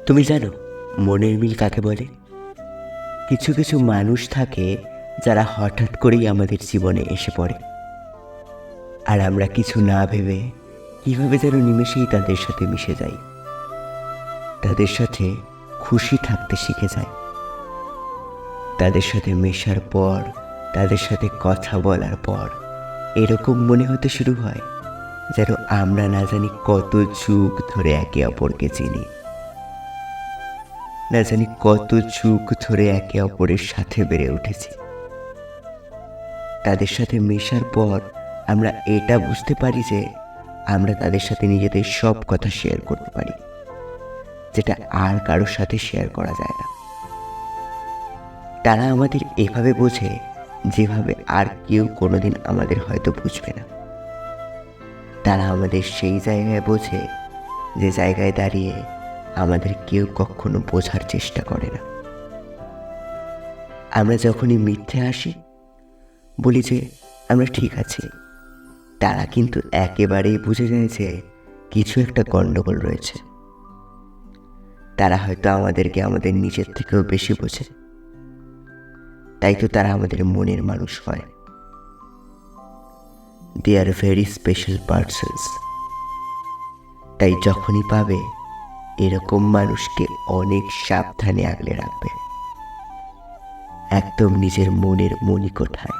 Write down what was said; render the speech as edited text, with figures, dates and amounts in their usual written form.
তুমি জানো মনের মিল কাকে বলে? কিছু কিছু মানুষ থাকে যারা হঠাৎ করেই আমাদের জীবনে এসে পড়ে, আর আমরা কিছু না ভেবে কিভাবে যেন নিমেষেই তাদের সাথে মিশে যাই, তাদের সাথে খুশি থাকতে শিখে যাই। তাদের সাথে মেশার পর, তাদের সাথে কথা বলার পর এরকম মনে হতে শুরু হয় যেন আমরা না জানি কত যুগ ধরে একে অপরকে চিনি, না জানি কত যুগ ধরে একে অপরের সাথে বেড়ে উঠেছি। তাদের সাথে মেশার পর আমরা এটা বুঝতে পারি যে আমরা তাদের সাথে নিজেদের সব কথা শেয়ার করতে পারি, যেটা আর কারোর সাথে শেয়ার করা যায় না। তারা আমাদের এভাবে বোঝে যেভাবে আর কেউ কোনোদিন আমাদের হয়তো বুঝবে না। তারা আমাদের সেই জায়গায় বোঝে যে জায়গায় দাঁড়িয়ে আমাদের কেউ কখনো বোঝার চেষ্টা করে না। আমরা যখনই মিথ্যে আসি, বলি যে আমরা ঠিক আছি, তারা কিন্তু একেবারেই বুঝে যায় যে কিছু একটা গণ্ডগোল রয়েছে। তারা হয়তো আমাদেরকে আমাদের নিজের থেকেও বেশি বোঝে, তাই তো তারা আমাদের মনের মানুষ হয়। দে আর ভেরি স্পেশাল পার্সনস। তাই যখনই পাবে এরকম মানুষকে অনেক সাবধানে আগলে রাখবে, একদম নিজের মনের মণিকোঠায়।